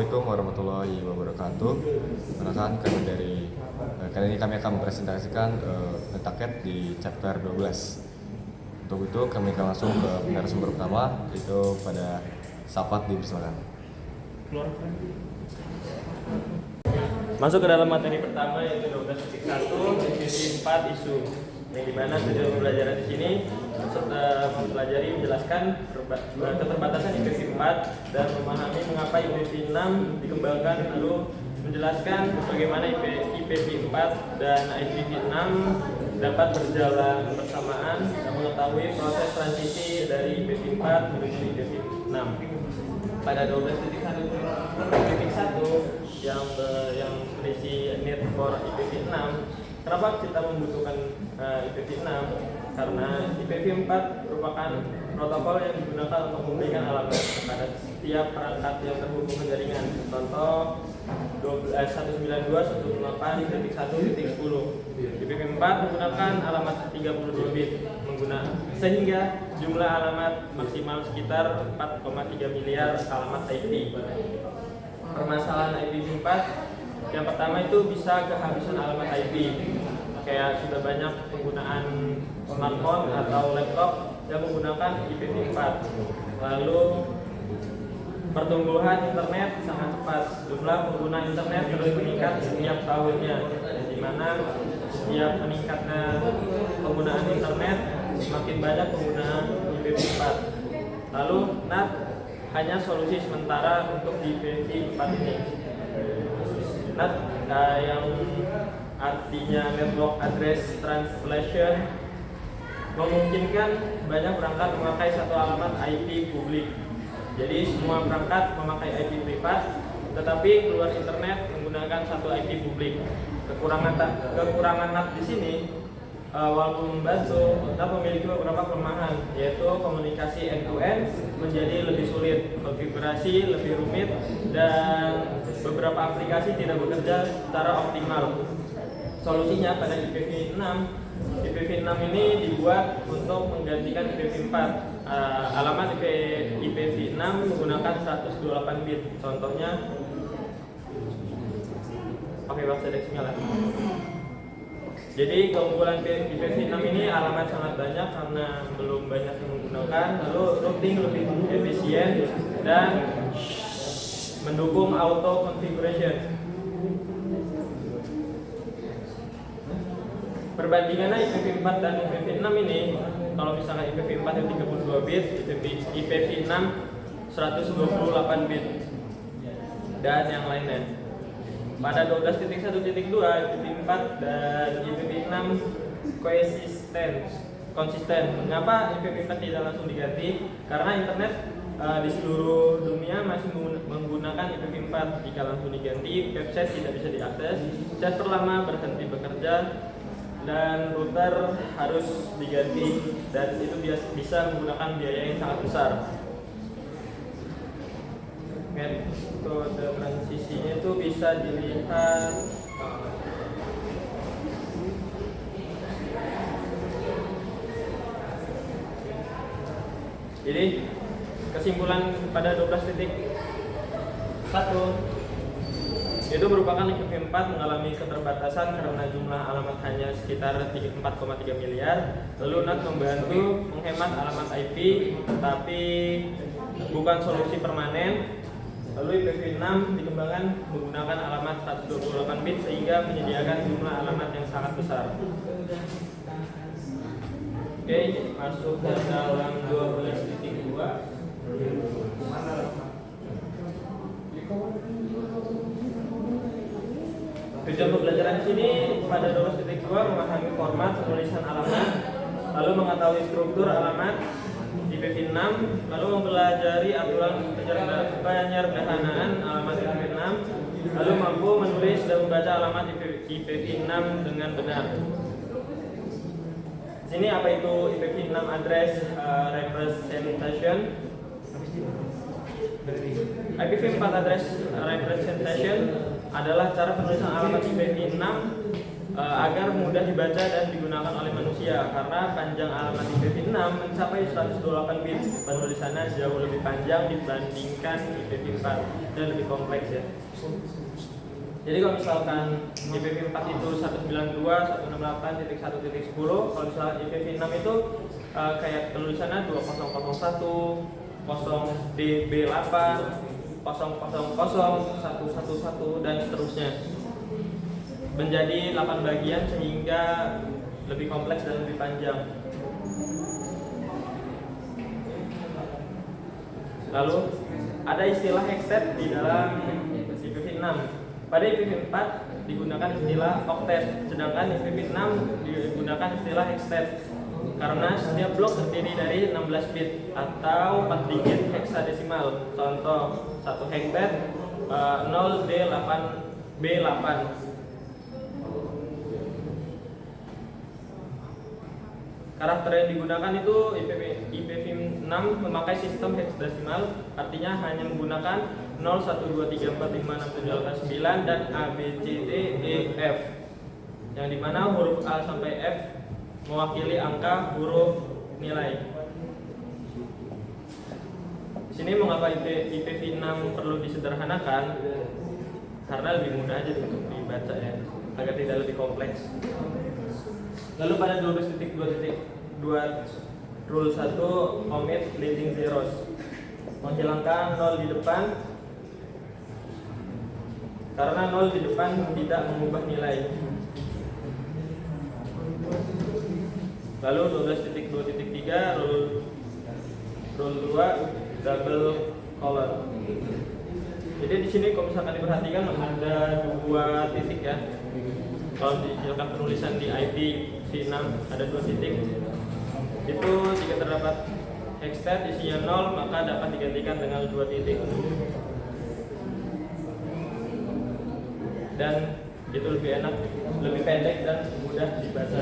Assalamualaikum warahmatullahi wabarakatuh. Perkenalkan kali ini kami akan mempresentasikan Pentaket di chapter 12. Untuk itu kami akan langsung ke narasumber pertama, yaitu pada Safat. Dipersilakan. Masuk ke dalam materi pertama, yaitu 12.1 divisi 4 isu, yang dimana tujuan pembelajaran di sini mempelajari menjelaskan keterbatasan IPv 4 dan memahami mengapa IPv 6 dikembangkan, lalu menjelaskan bagaimana IPv 4 dan IPv 6 dapat berjalan bersamaan dan mengetahui proses transisi dari IPv 4 menuju IPv 6. Pada 12.1 yang berisi need for IPv 6, kenapa kita membutuhkan IPv 6? Karena IPv 4 merupakan protokol yang digunakan untuk memberikan alamat kepada setiap perangkat yang terhubung ke jaringan. Contoh 192.168.1.10. IPv 4 menggunakan alamat 32 bit, sehingga jumlah alamat maksimal sekitar 4,3 miliar alamat IP. Permasalahan IPv 4 yang pertama itu bisa kehabisan alamat IP. Kayak sudah banyak penggunaan smartphone atau laptop yang menggunakan IPv 4. Lalu pertumbuhan internet sangat cepat. Jumlah pengguna internet terus meningkat setiap tahunnya, di mana setiap meningkatnya penggunaan internet semakin banyak penggunaan IPv 4. Lalu NAT hanya solusi sementara untuk IPv 4 ini. NAT yang artinya Network Address Translation memungkinkan banyak perangkat memakai satu alamat IP publik. Jadi semua perangkat memakai IP privat, tetapi keluar internet menggunakan satu IP publik. Kekurangan NAT di sini, walaupun membantu, NAT memiliki beberapa kelemahan, yaitu komunikasi end-to-end menjadi lebih sulit, konfigurasi lebih rumit, dan beberapa aplikasi tidak bekerja secara optimal. Solusinya pada IPv 6. IPv 6 ini dibuat untuk menggantikan IPv 4. Alamat IPv 6 menggunakan 128 bit. Contohnya pakai bahasa deksimal. Jadi keunggulan IPv 6 ini alamat sangat banyak karena belum banyak yang menggunakan. Lalu routing lebih efisien dan mendukung auto configuration. Perbandingannya IPv 4 dan IPv 6 ini, kalau misalnya IPv 4 yang 32 bit, IPv 6 128 bit, dan yang lainnya. Pada 12.1.2, IPv 4 dan IPv 6 konsisten. Mengapa IPv 4 tidak langsung diganti? Karena internet di seluruh dunia masih menggunakan IPv 4. Jika langsung diganti, website tidak bisa diakses, server lama berhenti bekerja, dan router harus diganti, dan itu bisa menggunakan biaya yang sangat besar. Metode transisinya itu bisa dilihat jadi kesimpulan pada 12.1 itu merupakan IPv 4 mengalami keterbatasan karena jumlah alamat hanya sekitar 4,3 miliar. Lalu NAT membantu menghemat alamat IP, tetapi bukan solusi permanen. Lalu IPv 6 dikembangkan menggunakan alamat 128 bit sehingga menyediakan jumlah alamat yang sangat besar. Oke, masuk ke dalam 12.2. Tujuan pembelajaran di sini pada 12.2 memahami format penulisan alamat, lalu mengetahui struktur alamat IPv 6, lalu mempelajari aturan penyederhanaan alamat IPv 6, lalu mampu menulis dan membaca alamat IPv 6 dengan benar. Sini apa itu IPv 6 address representation? IPv 4 address representation adalah cara penulisan alamat IPv 6 agar mudah dibaca dan digunakan oleh manusia, karena panjang alamat IPv6 mencapai 128 bit. Penulisannya jauh lebih panjang dibandingkan IPv4 dan lebih kompleks ya. Jadi kalau misalkan IPv4 itu 192.168.1.10, kalau misalkan IPv6 itu kayak penulisannya 2001, 0DB8, 000.111 dan seterusnya, menjadi 8 bagian sehingga lebih kompleks dan lebih panjang. Lalu ada istilah hextet di dalam IPv6. Pada IPv4 digunakan istilah oktet, sedangkan IPv6 digunakan istilah hextet karena setiap blok terdiri dari 16 bit atau 4 digit heksadesimal. Contoh 1 hextet 0D8B8. Karakter yang digunakan itu IPv6 memakai sistem heksadesimal, artinya hanya menggunakan 0, 1, 2, 3, 4, 5, 6, 7, 8, 9 dan A, B, C, D, E, F, yang dimana huruf A sampai F mewakili angka huruf nilai. Di sini mengapa IPv6 perlu disederhanakan? Karena lebih mudah aja untuk dibaca ya, agar tidak lebih kompleks. Lalu pada 12.2.2 rule 1 omit leading zeros, menghilangkan 0 di depan karena 0 di depan tidak mengubah nilai. Lalu 12.2.3 rule 2 double colon. Jadi di sini kalau misalkan diperhatikan ada 2 titik ya. Kalau misalkan penulisan di IPv6 ada 2 titik. Itu jika terdapat hextet isinya 0 maka dapat digantikan dengan 2 titik. Dan itu lebih enak, lebih pendek dan mudah dibaca.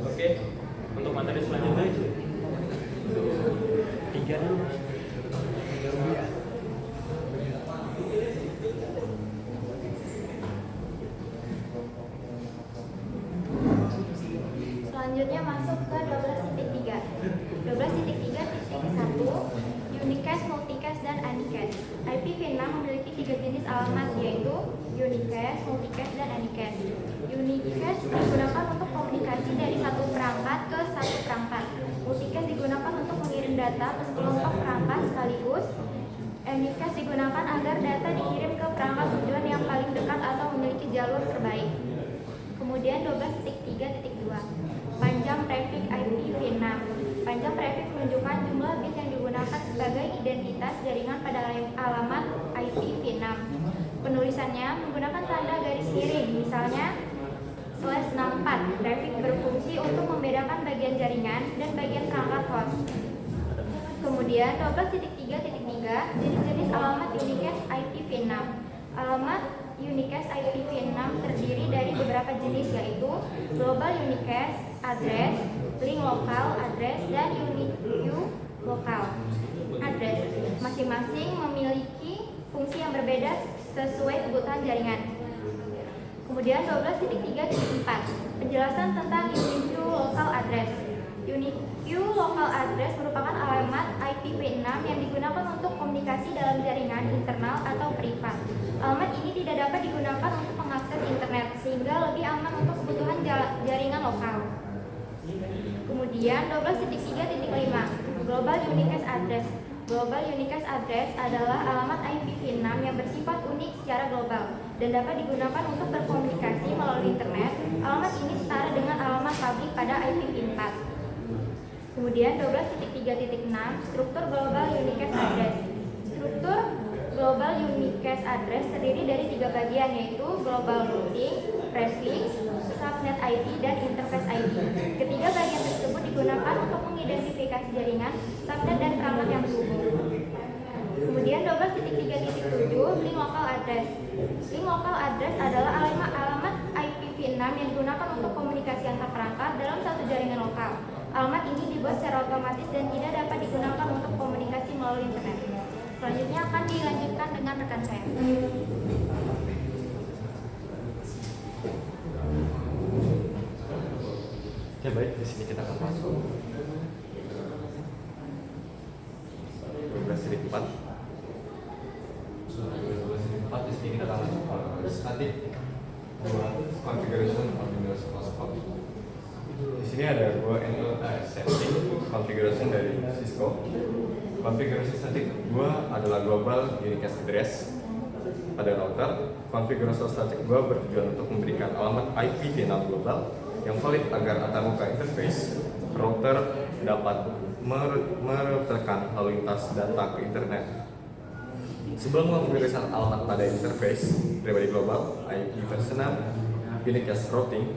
Oke, untuk materi selanjutnya 3 dulu. Selanjutnya masuk ke 12.3. 12.3.1 Unicast, Multicast, dan Anycast. IPv6 memiliki 3 jenis alamat, yaitu Unicast, Multicast, dan Anycast. Unicast digunakan untuk komunikasi dari satu perangkat ke satu perangkat. Multicast digunakan untuk mengirim data ke sekelompok perangkat sekaligus. Anycast digunakan agar data dikirim ke perangkat tujuan yang paling dekat atau memiliki jalur terbaik. Kemudian 12.3.2 Panjang prefix IPv6. Panjang prefix menunjukkan jumlah bit yang digunakan sebagai identitas jaringan pada alamat IPv6. Penulisannya menggunakan tanda garis miring, misalnya /64. Prefix berfungsi untuk membedakan bagian jaringan dan bagian perangkat host. Kemudian 12.3.3 jenis-jenis alamat Unicast IPv6. Alamat Unicast IPv6 terdiri dari beberapa jenis, yaitu Global Unicast Address, Link Local Address, dan Unique Local Address. Masing-masing memiliki fungsi yang berbeda sesuai kebutuhan jaringan. Kemudian 12.3.4 penjelasan tentang Unique Local Address. Unique Local Address merupakan alamat IPv6 yang digunakan untuk komunikasi dalam jaringan internal atau privat. Alamat ini tidak dapat digunakan untuk mengakses internet, sehingga lebih aman untuk kebutuhan jaringan lokal. Kemudian 12.3.5 Global Unicast Address. Global Unicast Address adalah alamat IPv6 yang bersifat unik secara global dan dapat digunakan untuk berkomunikasi melalui internet. Alamat ini setara dengan alamat publik pada IPv4. Kemudian 12.3.6 Struktur Global Unicast Address. Struktur Global Unicast Address terdiri dari 3 bagian, yaitu Global Routing, Prefix, Subnet ID, dan Interface ID. Ketiga bagian tersebut digunakan untuk mengidentifikasi jaringan, subnet, dan perangkat yang terhubung. Kemudian 12.3.7 Link Local Address. Link Local Address adalah alamat IPv6 yang digunakan untuk komunikasi antar perangkat dalam satu jaringan lokal. Alamat ini dibuat secara otomatis dan tidak dapat digunakan untuk komunikasi melalui internet. Selanjutnya akan dilanjutkan dengan rekan saya. di sini kita akan masuk 12.4. Di sini kita akan masuk ke static configuration of Windows Hotspot. Di sini ada dua setting configuration dari Cisco. Konfigurasi static gua adalah global unicast address pada router. Konfigurasi static gua bertujuan untuk memberikan alamat IP VNAM global yang valid agar antarmuka interface router dapat merutekan lalu lintas data ke internet. Sebelum mengonfigurasi alamat pada interface pribadi global IP versi 6 unicast routing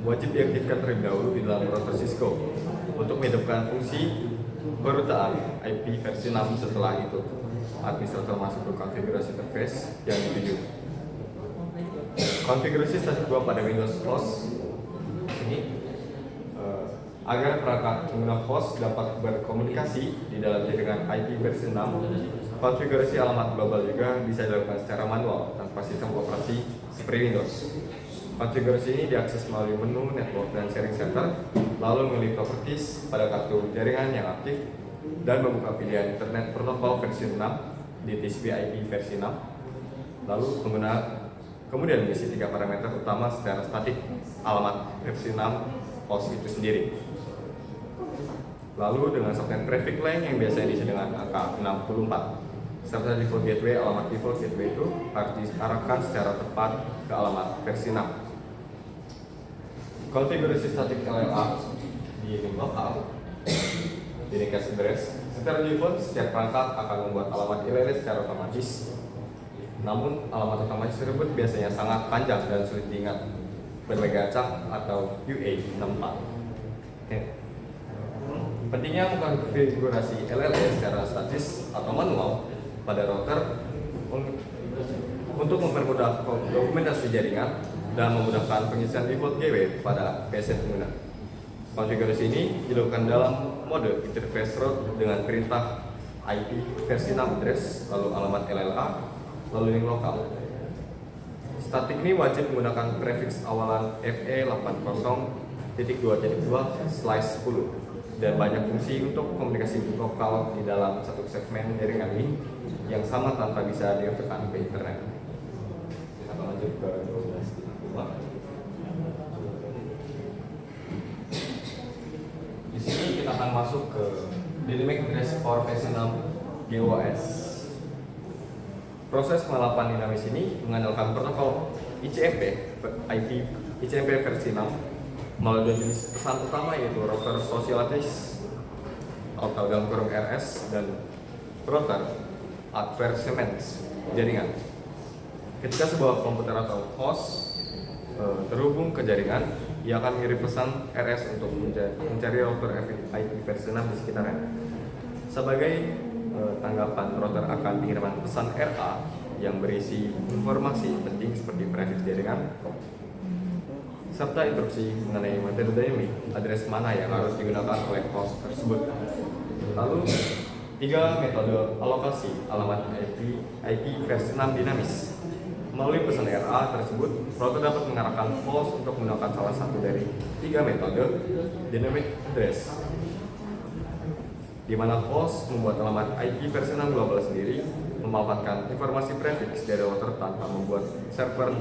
wajib diaktifkan terlebih dahulu di dalam router Cisco untuk menghidupkan fungsi perutaan IP versi 6. Setelah itu, administrator masuk ke konfigurasi interface yang dituju. Konfigurasi static gua pada Windows host ini agar perangkat pengguna host dapat berkomunikasi di dalam jaringan IP versi 6. Konfigurasi alamat global juga bisa dilakukan secara manual tanpa sistem operasi seperti Windows. Konfigurasi ini diakses melalui menu Network dan Sharing Center, lalu memilih properties pada kartu jaringan yang aktif, dan membuka pilihan Internet Protocol versi 6 di TCP/IP versi 6. Lalu pengguna kemudian mengisi 3 parameter utama secara statik alamat versi 6 host itu sendiri. Lalu dengan software prefix line yang biasanya diisi dengan angka 64. Serta default gateway, alamat default gateway itu harus diarahkan secara tepat ke alamat versi 6. Konfigurasi static LLA di link lokal di unicast address secara default setiap perangkat akan membuat alamat ILL secara otomatis. Namun alamat otomatis tersebut biasanya sangat panjang dan sulit diingat, berbagai acak atau UA64. Pentingnya mengkonfigurasi LLA secara statis atau manual pada router untuk mempermudah dokumentasi jaringan dan memudahkan pengisian default gateway pada PC pengguna. Konfigurasi ini dilakukan dalam mode interface route dengan perintah IP versi 6 address, lalu alamat LLA, lalu link lokal. Static ini wajib menggunakan prefix awalan FE80.2.2/10 dan banyak fungsi untuk komunikasi lokal di dalam satu segmen jaringan ini yang sama tanpa bisa ditekan ke internet. Kita akan lanjut ke 12.5. Di sini kita akan masuk ke Dynamic Address Professional GOS. Proses pengelapan dinamis ini mengandalkan protokol ICMP versi 6 melalui dua jenis pesan utama, yaitu router socialitis atau dalam kurung RS dan router adversement jaringan. Ketika sebuah komputer atau host terhubung ke jaringan, ia akan mengirim pesan RS untuk mencari router IP versi 6 di sekitarnya. Sebagai tanggapan, router akan pengiriman pesan RA yang berisi informasi penting seperti prefix jaringan serta instruksi mengenai metode dynamic address mana yang harus digunakan oleh host tersebut. Lalu 3 metode alokasi alamat IP versi 6 dinamis. Melalui pesan RA tersebut, router dapat mengarahkan host untuk menggunakan salah satu dari 3 metode dynamic address, di mana host membuat alamat IP versi 6 global sendiri, memanfaatkan informasi prefix dari router tanpa membuat server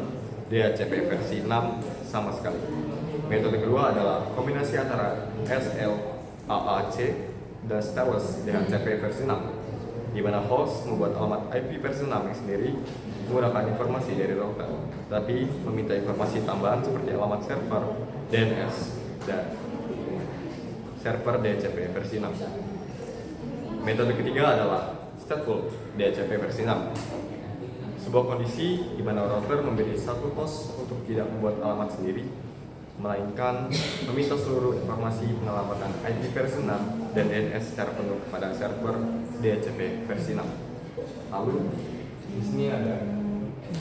DHCP versi 6 sama sekali. Metode kedua adalah kombinasi antara SLAAC dan stateless DHCP versi 6, di mana host membuat alamat IP versi 6 yang sendiri menggunakan informasi dari router, tapi meminta informasi tambahan seperti alamat server DNS dan server DHCP versi 6. Metode ketiga adalah stateful DHCP versi 6. Sebuah kondisi di mana router memberi satu host untuk tidak membuat alamat sendiri, melainkan meminta seluruh informasi pengelamatan IP versi 6 dan DNS secara penuh kepada server DHCP versi 6. Lalu di sini ada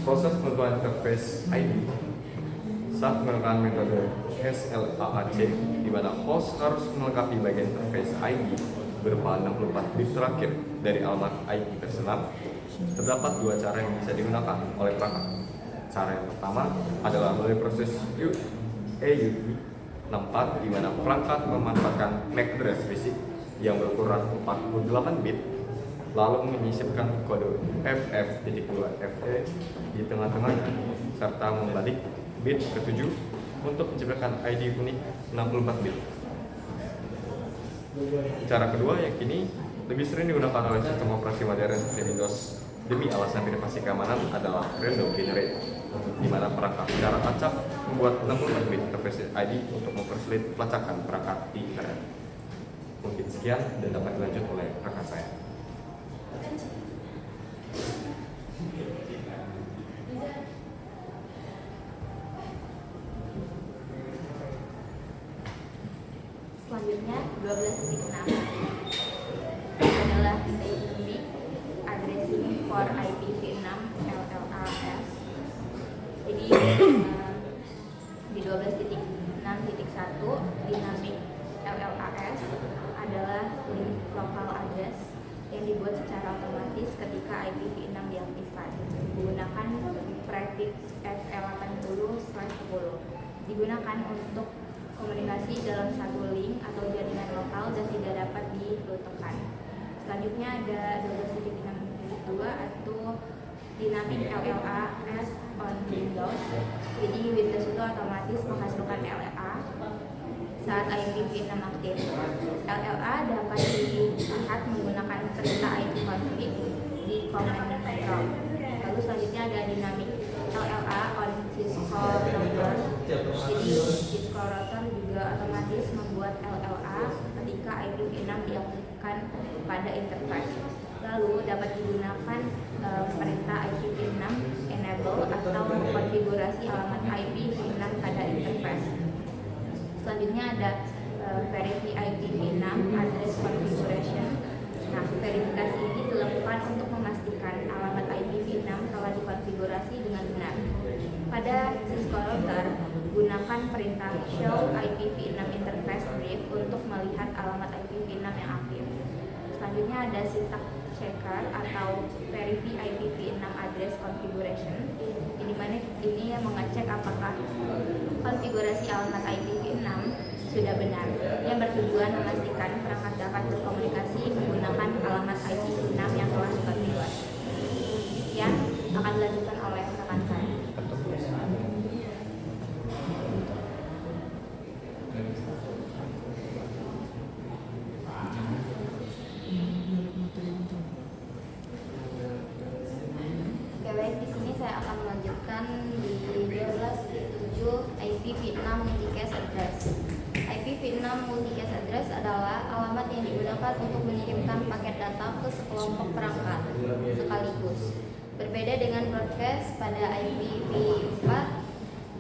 proses penentuan interface ID saat menggunakan metode SLAAC, di mana host harus melengkapi bagian interface ID berupa 64 bit terakhir dari alamat IP versi 6. Terdapat 2 cara yang bisa digunakan oleh perangkat. Cara yang pertama adalah melalui proses AUT 64 di mana perangkat memanfaatkan MAC address fisik yang berukuran 48 bit lalu menyisipkan kode FF.2FE di tengah-tengahnya serta membalik bit ke-7 untuk menciptakan ID unik 64 bit. Cara kedua yang kini lebih sering digunakan oleh sistem operasi modern seperti Windows demi alasan privasi keamanan adalah random generate, di mana perangkat secara acak membuat 64 bit interface ID untuk mempersulit pelacakan perangkat di internet. Mungkin sekian dan dapat dilanjut oleh rekan saya. Selanjutnya 12.6 adalah dynamic addressing for IPv6 LLAS. Jadi di 12.6.1 dynamic LLAS adalah link local address yang dibuat secara otomatis ketika IPv6 diaktifkan menggunakan prefix F80/10. Digunakan untuk komunikasi dalam satu link atau jaringan lokal dan tidak dapat dirutekan. Selanjutnya ada 12.6.2 atau dynamic LLAS on Windows. Jadi Windows itu otomatis menghasilkan LLA saat IPv6 aktif. LLA dapat dilihat menggunakan perintah ipconfig di command prompt. Lalu selanjutnya ada dynamic LLA on Cisco router. Jadi Cisco router juga otomatis membuat LLA ketika IPv6 diaktifkan pada interface. Lalu dapat digunakan perintah IPv6 enable atau konfigurasi alamat IPv6 pada interface. Selanjutnya ada verify IPv6 address configuration. Nah, verifikasi ini dilakukan untuk memastikan alamat IPv6 telah dikonfigurasi dengan benar. Pada Cisco router, gunakan perintah show IPv6 interface brief untuk melihat alamat IPv6 yang aktif. Selanjutnya ada syntax checker atau verify IPv6 address configuration. Di mana ini yang mengecek apakah konfigurasi alamat IPv6 sudah benar, yang bertujuan memastikan perangkat dapat berkomunikasi menggunakan alamat IPv6 yang telah dikonfigurasi. Sekian akan dilanjutkan oleh rekan saya. Oke, baik, di sini saya akan melanjutkan di 12.7 IPv6 multicast address. IPv6 multicast address adalah alamat yang digunakan untuk mengirimkan paket data ke sekelompok perangkat sekaligus. Berbeda dengan broadcast pada IPv4,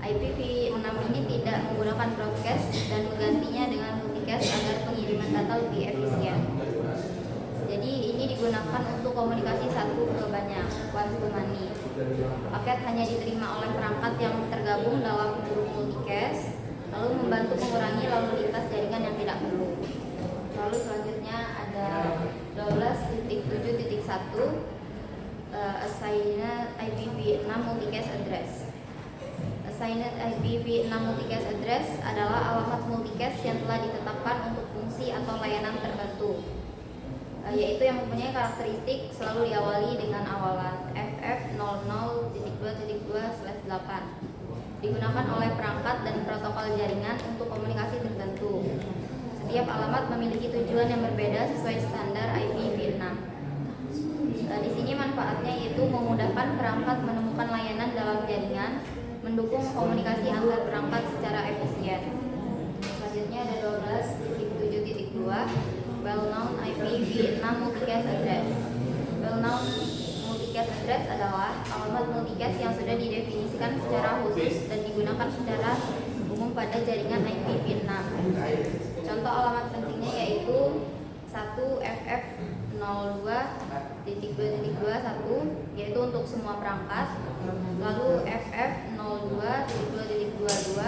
IPv6 ini tidak menggunakan broadcast dan menggantinya dengan multicast agar pengiriman data lebih efisien. Jadi ini digunakan untuk komunikasi satu ke banyak, one to many. Paket hanya diterima oleh perangkat yang tergabung dalam grup multicast, lalu membantu mengurangi lalu lintas jaringan yang tidak perlu. Lalu selanjutnya ada 12.7.1 assigned IPv6 multicast address. Assigned IPv6 multicast address adalah alamat multicast yang telah ditetapkan untuk fungsi atau layanan tertentu, yaitu yang mempunyai karakteristik selalu diawali dengan awalan FF00.2.2/8. Digunakan oleh perangkat dan protokol jaringan untuk komunikasi tertentu. Setiap alamat memiliki tujuan yang berbeda sesuai standar IPv6. Di sini manfaatnya yaitu memudahkan perangkat menemukan layanan dalam jaringan, mendukung komunikasi antar perangkat secara efisien. Selanjutnya ada 12.7.2 well-known IPv6 multicast address. Well-known multicast address adalah alamat multicast yang sudah didefinisikan secara khusus dan digunakan secara umum pada jaringan IPv6. Contoh alamat pentingnya yaitu 1 FF02.2.21 yaitu untuk semua perangkat, lalu FF02.2.22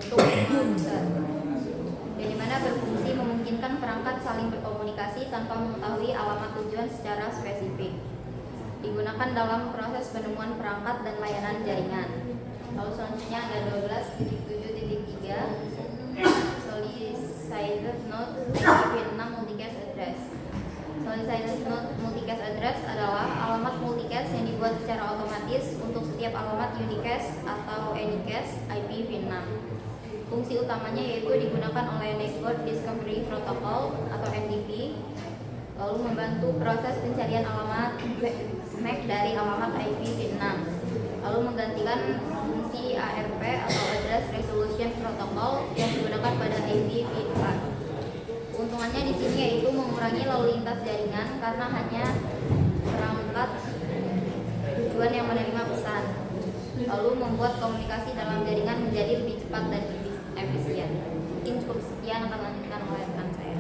untuk semua user, yang dimana berfungsi memungkinkan perangkat saling berkomunikasi tanpa mengetahui alamat tujuan secara spesifik. Digunakan dalam proses penemuan perangkat dan layanan jaringan. Lalu selanjutnya ada 12.7.3 Solicited Note Vietnam Multicast Address. Solicited Note Multicast Address adalah alamat multicast yang dibuat secara otomatis untuk setiap alamat unicast atau anycast IP Vietnam. Fungsi utamanya yaitu digunakan oleh Network Discovery Protocol atau NDP, lalu membantu proses pencarian alamat MAC dari alamat IP Vietnam, lalu menggantikan fungsi ARP atau Address Resolution Protocol yang digunakan pada IP V4. Keuntungannya di sini yaitu mengurangi lalu lintas jaringan karena hanya perangkat tujuan yang menerima pesan, lalu membuat komunikasi dalam jaringan menjadi lebih cepat dan lebih efisien. Mungkin cukup sekian, akan lanjutkan oleh rekan saya.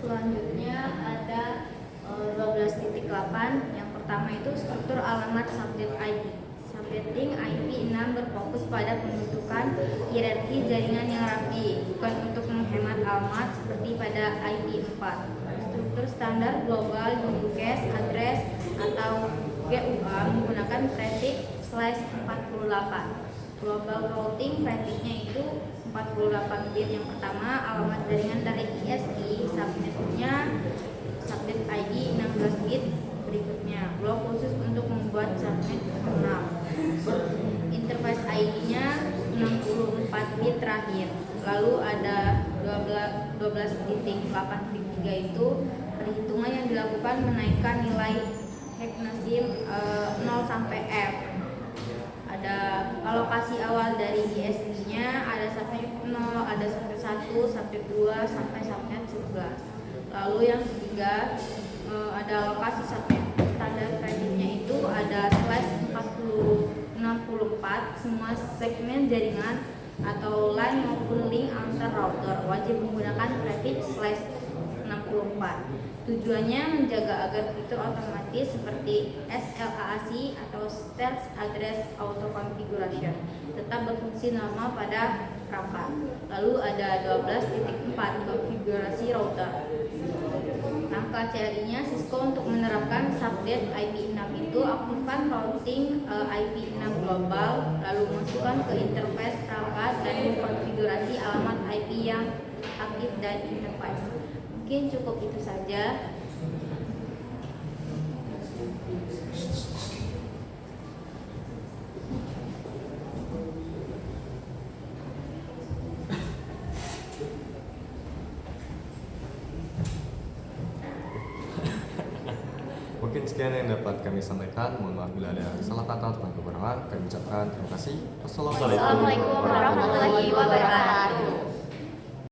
Selanjutnya ada 12.8. Yang pertama itu struktur alamat subnet ID. Subnetting IP 6 berfokus pada pembentukan hierarki jaringan yang rapi, bukan untuk menghemat alamat seperti pada IP 4. Struktur standar global unicast address atau GUA menggunakan prefix /48. Global routing prefixnya itu 48 bit. Yang pertama, alamat jaringan dari ISP, subnetnya subnet ID 16 bit. Berikutnya, blok khusus untuk membuat subnet terminal. Interface ID-nya 64 bit terakhir. Lalu ada 12.8.3 itu perhitungan yang dilakukan menaikkan nilai hexasim 0 sampai F. Ada alokasi awal dari ISP-nya, ada subnet 0, ada subnet 1, subnet 2 sampai subnet 11. Lalu yang ketiga ada alokasi subnet. Standar prefixnya itu ada /64. Semua segmen jaringan atau line maupun link antar router wajib menggunakan prefix /64. Tujuannya menjaga agar fitur otomatis seperti SLAAC atau Stealth Address Auto Configuration tetap berfungsi normal pada perangkat. Lalu ada 12.4 konfigurasi router. Angka CLI-nya Cisco untuk menerapkan subnet IP 6 itu aktifkan routing IP 6 global, lalu masukkan ke interface perangkat dan mengkonfigurasi alamat IP yang aktif dan interface. Mungkin cukup itu saja. Mungkin sekian yang dapat kami sampaikan. Mohon maaf bila ada salah kata atau kekurangan. Kami ucapkan terima kasih. Wassalamualaikum Wassalamualaikum warahmatullahi